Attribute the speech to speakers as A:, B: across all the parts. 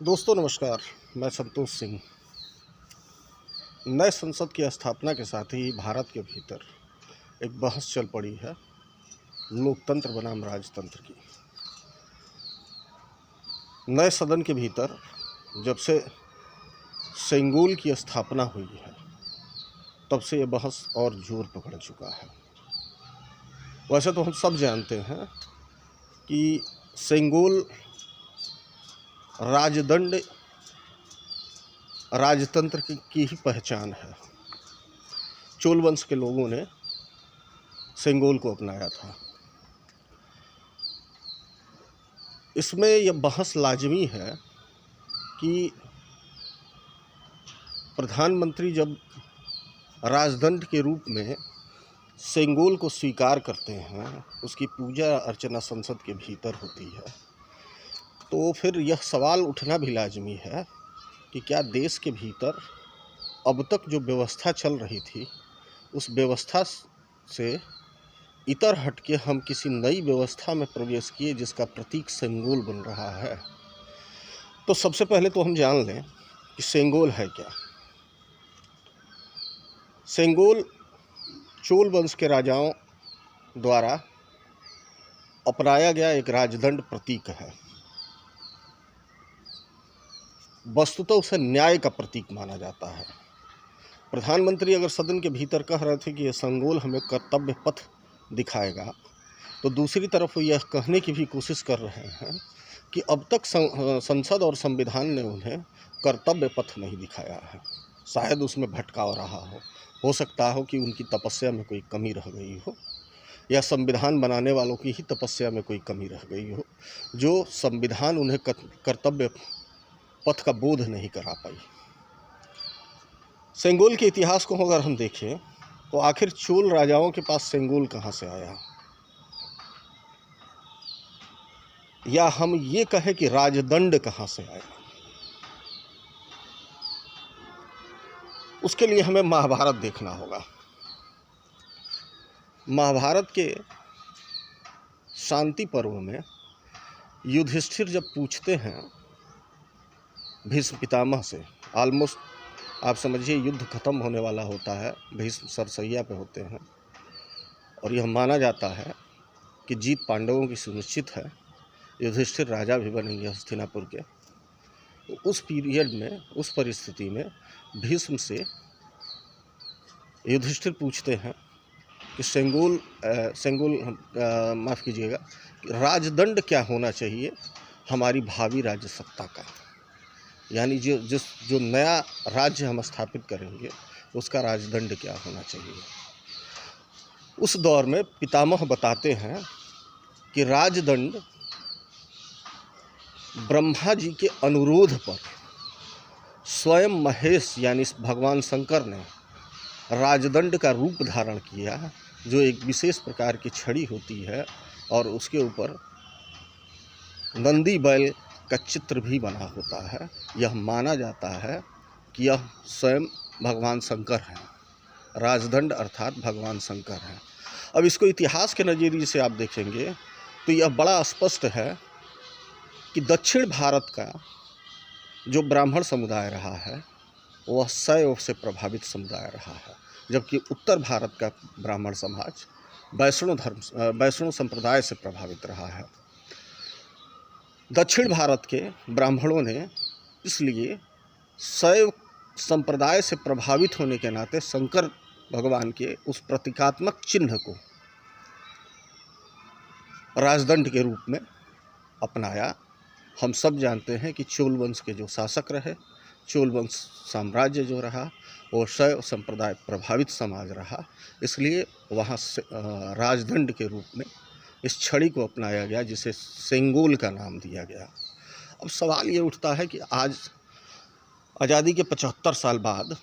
A: दोस्तों नमस्कार। मैं संतोष सिंह। नए संसद की स्थापना के साथ ही भारत के भीतर एक बहस चल पड़ी है लोकतंत्र बनाम राजतंत्र की। नए सदन के भीतर जब से सेंगोल की स्थापना हुई है तब से ये बहस और जोर पकड़ चुका है। वैसे तो हम सब जानते हैं कि सेंगोल राजदंड राजतंत्र की ही पहचान है। चोल वंश के लोगों ने सेंगोल को अपनाया था। इसमें यह बहस लाजमी है कि प्रधानमंत्री जब राजदंड के रूप में सेंगोल को स्वीकार करते हैं, उसकी पूजा अर्चना संसद के भीतर होती है, तो फिर यह सवाल उठना भी लाजमी है कि क्या देश के भीतर अब तक जो व्यवस्था चल रही थी उस व्यवस्था से इतर हट के हम किसी नई व्यवस्था में प्रवेश किए जिसका प्रतीक सेंगोल बन रहा है। तो सबसे पहले तो हम जान लें कि सेंगोल है क्या। सेंगोल चोल वंश के राजाओं द्वारा अपनाया गया एक राजदंड प्रतीक है। वस्तुतः उसे न्याय का प्रतीक माना जाता है। प्रधानमंत्री अगर सदन के भीतर कह रहे थे कि यह सेंगोल हमें कर्तव्य पथ दिखाएगा, तो दूसरी तरफ वो यह कहने की भी कोशिश कर रहे हैं कि अब तक संसद और संविधान ने उन्हें कर्तव्य पथ नहीं दिखाया है। शायद उसमें भटकाव रहा हो सकता हो कि उनकी तपस्या में कोई कमी रह गई हो, या संविधान बनाने वालों की ही तपस्या में कोई कमी रह गई हो, जो संविधान उन्हें कर्तव्य पथ का बोध नहीं करा पाई। सेंगोल के इतिहास को अगर हम देखें तो आखिर चोल राजाओं के पास सेंगोल कहाँ से आया, या हम ये कहें कि राजदंड कहाँ से आया। उसके लिए हमें महाभारत देखना होगा। महाभारत के शांति पर्व में युधिष्ठिर जब पूछते हैं भीष्म पितामह से, ऑलमोस्ट आप समझिए युद्ध खत्म होने वाला होता है, भीष्म सरसैया पे होते हैं और यह माना जाता है कि जीत पांडवों की सुनिश्चित है, युधिष्ठिर राजा भी बनेंगे हस्तिनापुर के। उस पीरियड में, उस परिस्थिति में भीष्म से युधिष्ठिर पूछते हैं कि माफ़ कीजिएगा, राजदंड क्या होना चाहिए हमारी भावी राज्य सत्ता का, यानी जो नया राज्य हम स्थापित करेंगे उसका राजदंड क्या होना चाहिए। उस दौर में पितामह बताते हैं कि राजदंड ब्रह्मा जी के अनुरोध पर स्वयं महेश यानी भगवान शंकर ने राजदंड का रूप धारण किया, जो एक विशेष प्रकार की छड़ी होती है और उसके ऊपर नंदी बैल का चित्र भी बना होता है। यह माना जाता है कि यह स्वयं भगवान शंकर हैं, राजदंड अर्थात भगवान शंकर हैं। अब इसको इतिहास के नज़रिए से आप देखेंगे तो यह बड़ा स्पष्ट है कि दक्षिण भारत का जो ब्राह्मण समुदाय रहा है वह शैव से प्रभावित समुदाय रहा है, जबकि उत्तर भारत का ब्राह्मण समाज वैष्णव संप्रदाय से प्रभावित रहा है। दक्षिण भारत के ब्राह्मणों ने इसलिए शैव संप्रदाय से प्रभावित होने के नाते शंकर भगवान के उस प्रतीकात्मक चिन्ह को राजदंड के रूप में अपनाया। हम सब जानते हैं कि चोल वंश के जो शासक रहे, चोल वंश साम्राज्य जो रहा वो शैव संप्रदाय प्रभावित समाज रहा, इसलिए वहाँ राजदंड के रूप में इस छड़ी को अपनाया गया जिसे सेंगोल का नाम दिया गया। अब सवाल ये उठता है कि आज आज़ादी के 75 साल बाद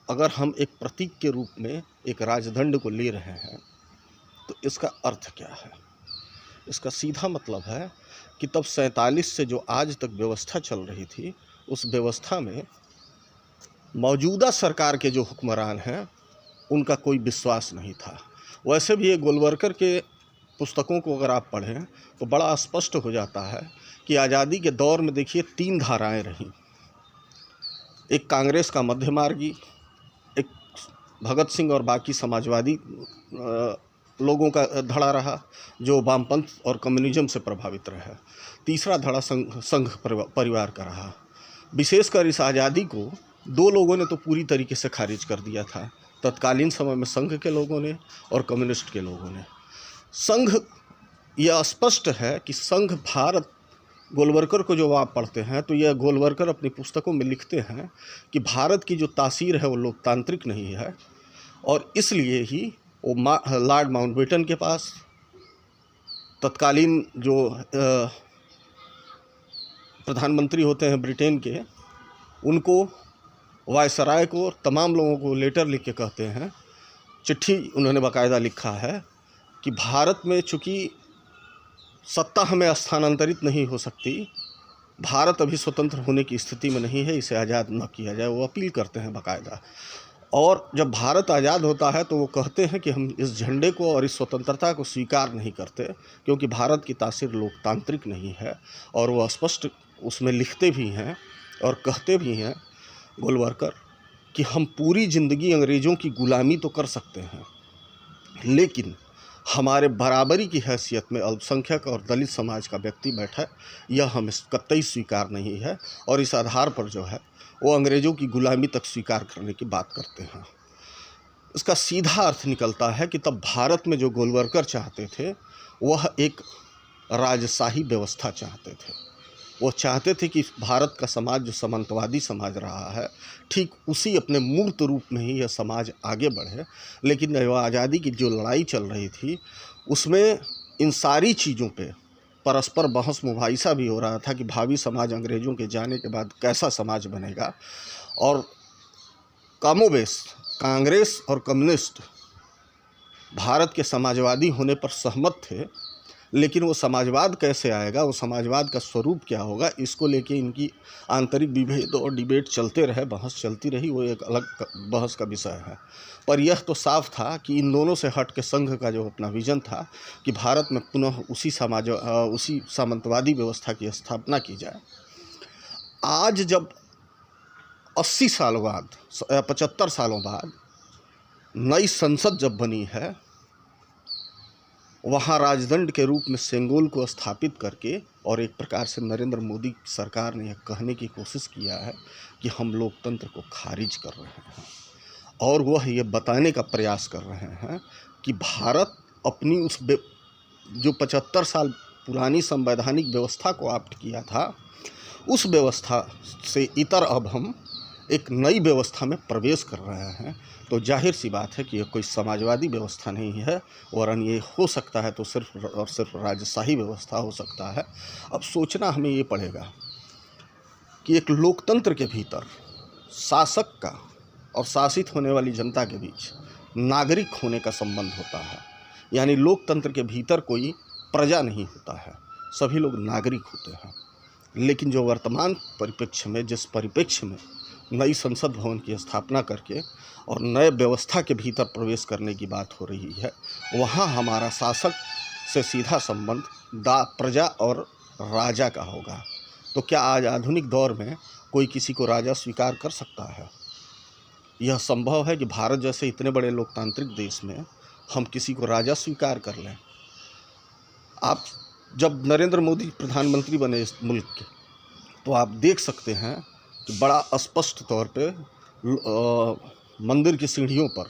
A: अगर हम एक प्रतीक के रूप में एक राजदंड को ले रहे हैं तो इसका अर्थ क्या है। इसका सीधा मतलब है कि तब 47 से जो आज तक व्यवस्था चल रही थी उस व्यवस्था में मौजूदा सरकार के जो हुक्मरान हैं उनका कोई विश्वास नहीं था। वैसे भी ये गोलवलकर के पुस्तकों को अगर आप पढ़ें तो बड़ा स्पष्ट हो जाता है कि आज़ादी के दौर में देखिए 3 धाराएं रहीं। एक कांग्रेस का मध्यमार्गी, एक भगत सिंह और बाकी समाजवादी लोगों का धड़ा रहा जो वामपंथ और कम्युनिज्म से प्रभावित रहा। तीसरा धड़ा संघ परिवार का रहा। विशेषकर इस आज़ादी को 2 लोगों ने तो पूरी तरीके से खारिज कर दिया था, तत्कालीन समय में संघ के लोगों ने और कम्युनिस्ट के लोगों ने। संघ, यह स्पष्ट है कि संघ भारत, गोलवरकर को जो आप पढ़ते हैं तो यह गोलवरकर अपनी पुस्तकों में लिखते हैं कि भारत की जो तासीर है वो लोकतांत्रिक नहीं है, और इसलिए ही वो लॉर्ड माउंटबेटन के पास, तत्कालीन जो प्रधानमंत्री होते हैं ब्रिटेन के, उनको, वायसराय को और तमाम लोगों को लेटर लिख के कहते हैं, चिट्ठी उन्होंने बाकायदा लिखा है कि भारत में चूँकि सत्ता हमें स्थानांतरित नहीं हो सकती, भारत अभी स्वतंत्र होने की स्थिति में नहीं है, इसे आज़ाद न किया जाए। वो अपील करते हैं बाकायदा। और जब भारत आज़ाद होता है तो वो कहते हैं कि हम इस झंडे को और इस स्वतंत्रता को स्वीकार नहीं करते, क्योंकि भारत की तासीर लोकतांत्रिक नहीं है। और वो स्पष्ट उसमें लिखते भी हैं और कहते भी हैं गोलवरकर कि हम पूरी ज़िंदगी अंग्रेज़ों की गुलामी तो कर सकते हैं, लेकिन हमारे बराबरी की हैसियत में अल्पसंख्यक और दलित समाज का व्यक्ति बैठा है, यह हम कतई स्वीकार नहीं है। और इस आधार पर जो है वो अंग्रेज़ों की गुलामी तक स्वीकार करने की बात करते हैं। इसका सीधा अर्थ निकलता है कि तब भारत में जो गोलवरकर चाहते थे वह एक राजशाही व्यवस्था चाहते थे। वो चाहते थे कि भारत का समाज जो सामंतवादी समाज रहा है, ठीक उसी अपने मूर्त रूप में ही यह समाज आगे बढ़े। लेकिन आज़ादी की जो लड़ाई चल रही थी उसमें इन सारी चीज़ों पे परस्पर बहस मुबाहिसा भी हो रहा था कि भावी समाज अंग्रेज़ों के जाने के बाद कैसा समाज बनेगा। और कमोबेश कांग्रेस और कम्युनिस्ट भारत के समाजवादी होने पर सहमत थे, लेकिन वो समाजवाद कैसे आएगा, वो समाजवाद का स्वरूप क्या होगा, इसको लेके इनकी आंतरिक विभेद और डिबेट चलते रहे, बहस चलती रही, वो एक अलग बहस का विषय है। पर यह तो साफ था कि इन दोनों से हट के संघ का जो अपना विज़न था कि भारत में पुनः उसी सामंतवादी व्यवस्था की स्थापना की जाए। आज जब 80 साल बाद, 75 सालों बाद नई संसद जब बनी है, वहाँ राजदंड के रूप में सेंगोल को स्थापित करके और एक प्रकार से नरेंद्र मोदी सरकार ने यह कहने की कोशिश किया है कि हम लोकतंत्र को खारिज कर रहे हैं, और वह ये बताने का प्रयास कर रहे हैं कि भारत अपनी उस जो 75 साल पुरानी संवैधानिक व्यवस्था को आप्ट किया था, उस व्यवस्था से इतर अब हम एक नई व्यवस्था में प्रवेश कर रहे हैं। तो जाहिर सी बात है कि यह कोई समाजवादी व्यवस्था नहीं है, और ये हो सकता है तो सिर्फ और सिर्फ राजशाही व्यवस्था हो सकता है। अब सोचना हमें ये पड़ेगा कि एक लोकतंत्र के भीतर शासक का और शासित होने वाली जनता के बीच नागरिक होने का संबंध होता है। यानी लोकतंत्र के भीतर कोई प्रजा नहीं होता है, सभी लोग नागरिक होते हैं। लेकिन जो वर्तमान परिप्रेक्ष्य में, जिस परिप्रेक्ष्य में नई संसद भवन की स्थापना करके और नए व्यवस्था के भीतर प्रवेश करने की बात हो रही है, वहाँ हमारा शासक से सीधा संबंध प्रजा और राजा का होगा। तो क्या आज आधुनिक दौर में कोई किसी को राजा स्वीकार कर सकता है? यह संभव है कि भारत जैसे इतने बड़े लोकतांत्रिक देश में हम किसी को राजा स्वीकार कर लें? आप जब नरेंद्र मोदी प्रधानमंत्री बने इस मुल्क के, तो आप देख सकते हैं कि बड़ा स्पष्ट तौर पे मंदिर की सीढ़ियों पर,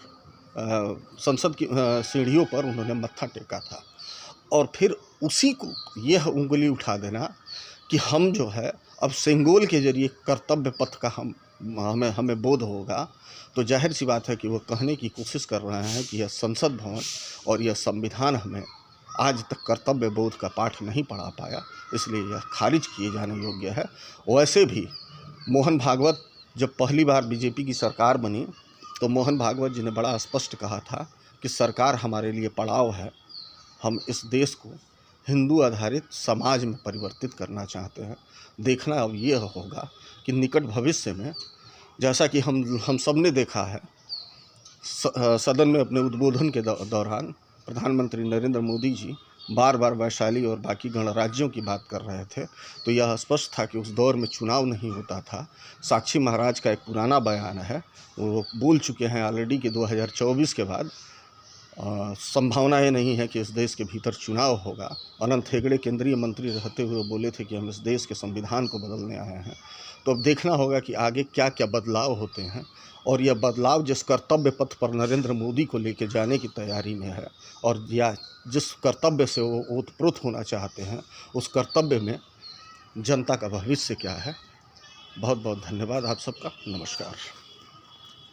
A: संसद की सीढ़ियों पर उन्होंने मत्था टेका था, और फिर उसी को यह उंगली उठा देना कि हम जो है अब सेंगोल के जरिए कर्तव्य पथ का हमें बोध होगा। तो जाहिर सी बात है कि वो कहने की कोशिश कर रहे हैं कि यह संसद भवन और यह संविधान हमें आज तक कर्तव्य बोध का पाठ नहीं पढ़ा पाया, इसलिए यह खारिज किए जाने योग्य है। वैसे भी मोहन भागवत जब पहली बार बीजेपी की सरकार बनी, तो मोहन भागवत जी ने बड़ा स्पष्ट कहा था कि सरकार हमारे लिए पड़ाव है, हम इस देश को हिंदू आधारित समाज में परिवर्तित करना चाहते हैं। देखना अब ये होगा कि निकट भविष्य में, जैसा कि हम सब ने देखा है, सदन में अपने उद्बोधन के दौरान प्रधानमंत्री नरेंद्र मोदी जी बार बार वैशाली और बाकी गणराज्यों की बात कर रहे थे, तो यह स्पष्ट था कि उस दौर में चुनाव नहीं होता था। साक्षी महाराज का एक पुराना बयान है, वो बोल चुके हैं ऑलरेडी कि 2024 के बाद संभावना ये नहीं है कि इस देश के भीतर चुनाव होगा। अनंत हेगड़े केंद्रीय मंत्री रहते हुए बोले थे कि हम इस देश के संविधान को बदलने आए हैं। तो अब देखना होगा कि आगे क्या क्या बदलाव होते हैं, और यह बदलाव जिस कर्तव्य पथ पर नरेंद्र मोदी को लेके जाने की तैयारी में है, और या जिस कर्तव्य से वो ओतप्रोत होना चाहते हैं, उस कर्तव्य में जनता का भविष्य क्या है। बहुत बहुत धन्यवाद आप सबका। नमस्कार।